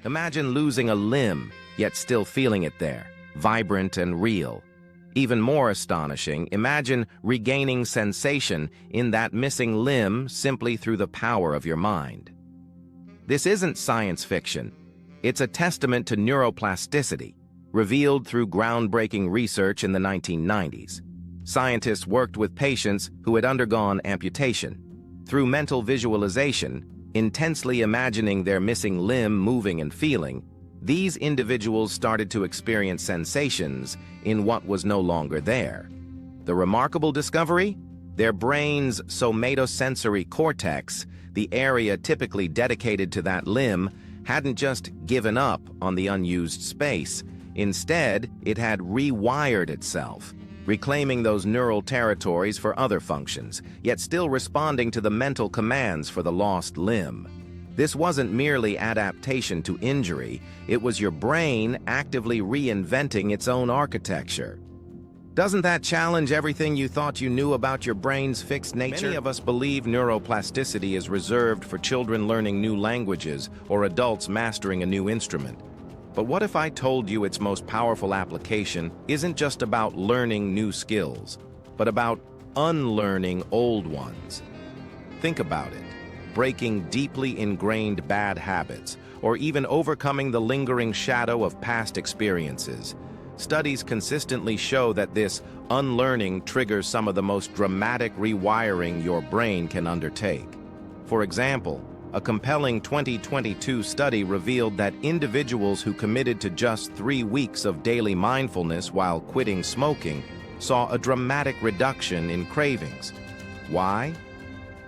Imagine losing a limb, yet still feeling it there, vibrant and real. Even more astonishing, imagine regaining sensation in that missing limb simply through the power of your mind. This isn't science fiction. It's a testament to neuroplasticity, revealed through groundbreaking research in the 1990s. Scientists worked with patients who had undergone amputation. Through mental visualization, intensely imagining their missing limb moving and feeling, these individuals started to experience sensations in what was no longer there. The remarkable discovery? Their brain's somatosensory cortex, the area typically dedicated to that limb, hadn't just given up on the unused space. Instead, it had rewired itself, reclaiming those neural territories for other functions, yet still responding to the mental commands for the lost limb. This wasn't merely adaptation to injury, it was your brain actively reinventing its own architecture. Doesn't that challenge everything you thought you knew about your brain's fixed nature? Many of us believe neuroplasticity is reserved for children learning new languages or adults mastering a new instrument. But what if I told you its most powerful application isn't just about learning new skills, but about unlearning old ones? Think about it. Breaking deeply ingrained bad habits, or even overcoming the lingering shadow of past experiences. Studies consistently show that this unlearning triggers some of the most dramatic rewiring your brain can undertake. For example, a compelling 2022 study revealed that individuals who committed to just 3 weeks of daily mindfulness while quitting smoking saw a dramatic reduction in cravings. Why?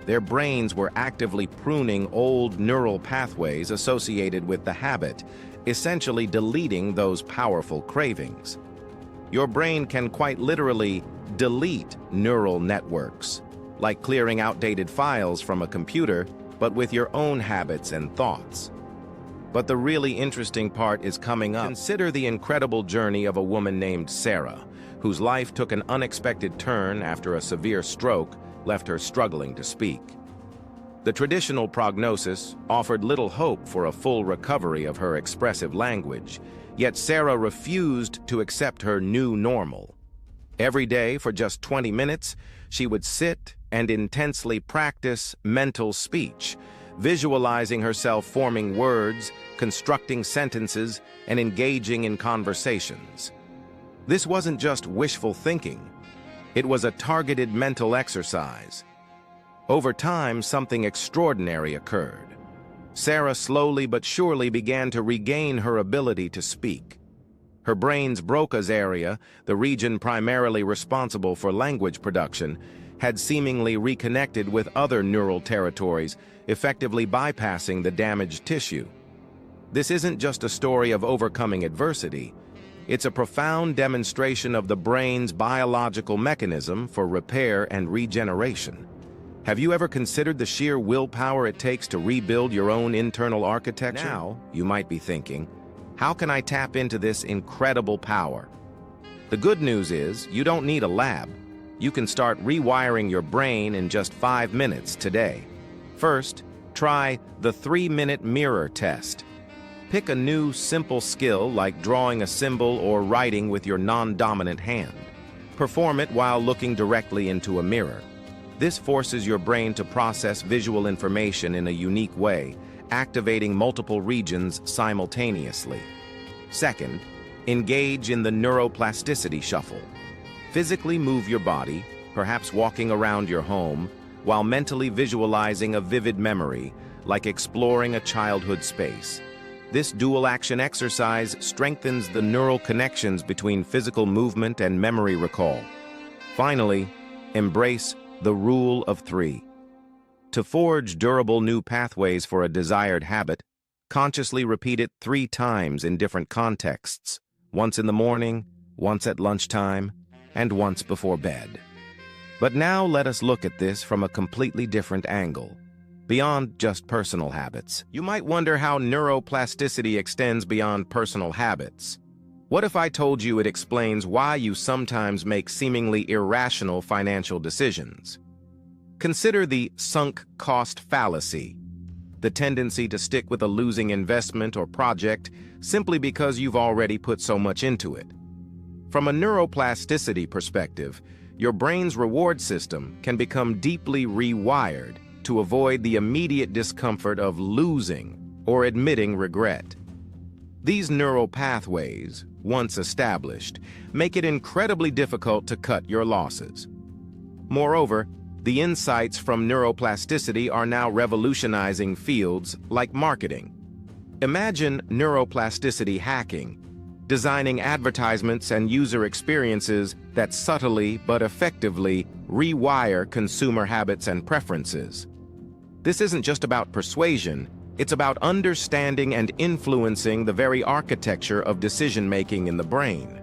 Their brains were actively pruning old neural pathways associated with the habit, essentially deleting those powerful cravings. Your brain can quite literally delete neural networks, like clearing outdated files from a computer, but with your own habits and thoughts. But the really interesting part is coming up. Consider the incredible journey of a woman named Sarah, whose life took an unexpected turn after a severe stroke left her struggling to speak. The traditional prognosis offered little hope for a full recovery of her expressive language, yet Sarah refused to accept her new normal. Every day, for just 20 minutes, she would sit and intensely practice mental speech, visualizing herself forming words, constructing sentences, and engaging in conversations. This wasn't just wishful thinking. It was a targeted mental exercise. Over time, something extraordinary occurred. Sarah slowly but surely began to regain her ability to speak. Her brain's Broca's area, the region primarily responsible for language production, had seemingly reconnected with other neural territories, effectively bypassing the damaged tissue. This isn't just a story of overcoming adversity. It's a profound demonstration of the brain's biological mechanism for repair and regeneration. Have you ever considered the sheer willpower it takes to rebuild your own internal architecture? Now, you might be thinking, how can I tap into this incredible power? The good news is, you don't need a lab. You can start rewiring your brain in just 5 minutes today. First, try the 3-minute mirror test. Pick a new, simple skill like drawing a symbol or writing with your non-dominant hand. Perform it while looking directly into a mirror. This forces your brain to process visual information in a unique way, activating multiple regions simultaneously. Second, engage in the neuroplasticity shuffle. Physically move your body, perhaps walking around your home, while mentally visualizing a vivid memory, like exploring a childhood space. This dual-action exercise strengthens the neural connections between physical movement and memory recall. Finally, embrace the rule of 3. To forge durable new pathways for a desired habit, consciously repeat it 3 times in different contexts, once in the morning, once at lunchtime, and once before bed. But now let us look at this from a completely different angle, beyond just personal habits. You might wonder how neuroplasticity extends beyond personal habits. What if I told you it explains why you sometimes make seemingly irrational financial decisions? Consider the sunk cost fallacy. the tendency to stick with a losing investment or project simply because you've already put so much into it. From a neuroplasticity perspective, your brain's reward system can become deeply rewired to avoid the immediate discomfort of losing or admitting regret. These neural pathways, once established, make it incredibly difficult to cut your losses. Moreover, the insights from neuroplasticity are now revolutionizing fields like marketing. Imagine neuroplasticity hacking, designing advertisements and user experiences that subtly but effectively rewire consumer habits and preferences. This isn't just about persuasion, it's about understanding and influencing the very architecture of decision-making in the brain.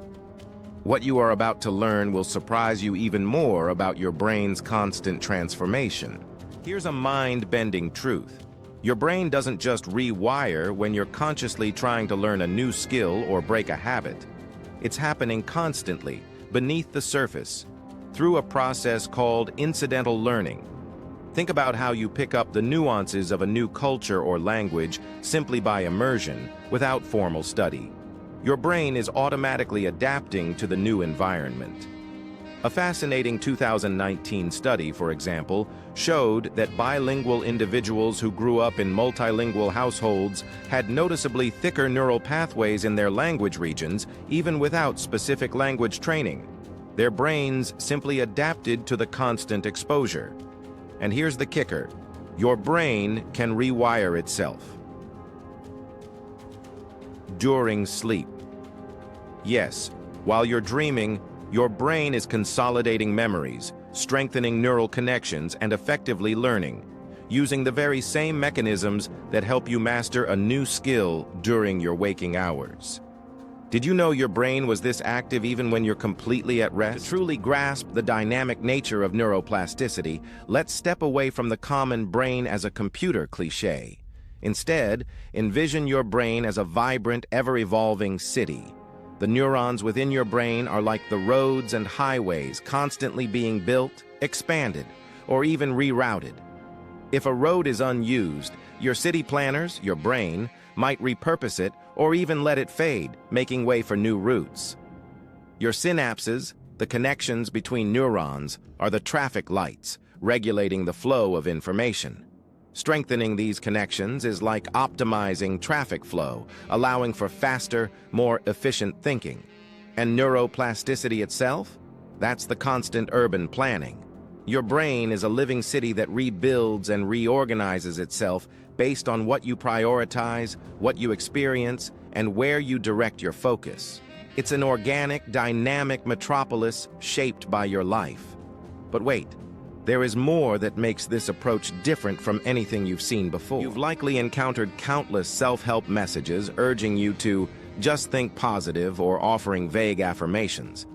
What you are about to learn will surprise you even more about your brain's constant transformation. Here's a mind-bending truth. Your brain doesn't just rewire when you're consciously trying to learn a new skill or break a habit. It's happening constantly, beneath the surface, through a process called incidental learning. Think about how you pick up the nuances of a new culture or language simply by immersion, without formal study. Your brain is automatically adapting to the new environment. A fascinating 2019 study, for example, showed that bilingual individuals who grew up in multilingual households had noticeably thicker neural pathways in their language regions, even without specific language training. Their brains simply adapted to the constant exposure. And here's the kicker: your brain can rewire itself during sleep. Yes, while you're dreaming, your brain is consolidating memories, strengthening neural connections, and effectively learning, using the very same mechanisms that help you master a new skill during your waking hours. Did you know your brain was this active even when you're completely at rest? To truly grasp the dynamic nature of neuroplasticity, let's step away from the common brain as a computer cliché. Instead, envision your brain as a vibrant, ever-evolving city. The neurons within your brain are like the roads and highways constantly being built, expanded, or even rerouted. If a road is unused, your city planners, your brain, might repurpose it or even let it fade, making way for new routes. Your synapses, the connections between neurons, are the traffic lights, regulating the flow of information. Strengthening these connections is like optimizing traffic flow, allowing for faster, more efficient thinking. And neuroplasticity itself? That's the constant urban planning. Your brain is a living city that rebuilds and reorganizes itself based on what you prioritize, what you experience, and where you direct your focus. It's an organic, dynamic metropolis shaped by your life. But wait, there is more that makes this approach different from anything you've seen before. You've likely encountered countless self-help messages urging you to just think positive or offering vague affirmations.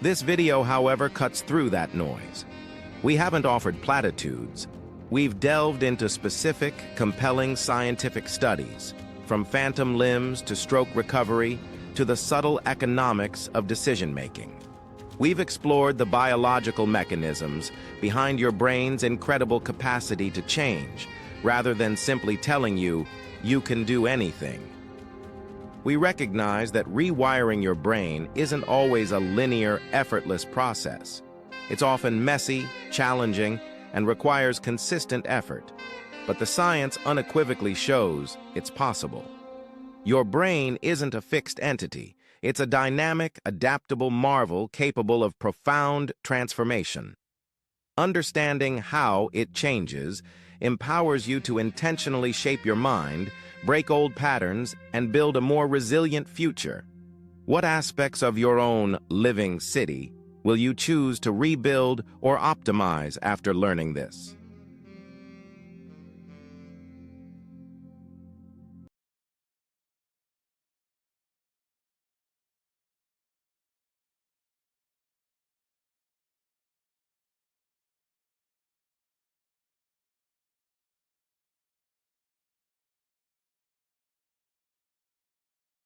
This video, however, cuts through that noise. We haven't offered platitudes. We've delved into specific, compelling scientific studies, from phantom limbs to stroke recovery to the subtle economics of decision-making. We've explored the biological mechanisms behind your brain's incredible capacity to change, rather than simply telling you, you can do anything. We recognize that rewiring your brain isn't always a linear, effortless process. It's often messy, challenging, and requires consistent effort. But the science unequivocally shows it's possible. Your brain isn't a fixed entity. It's a dynamic, adaptable marvel capable of profound transformation. Understanding how it changes empowers you to intentionally shape your mind, break old patterns, and build a more resilient future. What aspects of your own living city will you choose to rebuild or optimize after learning this?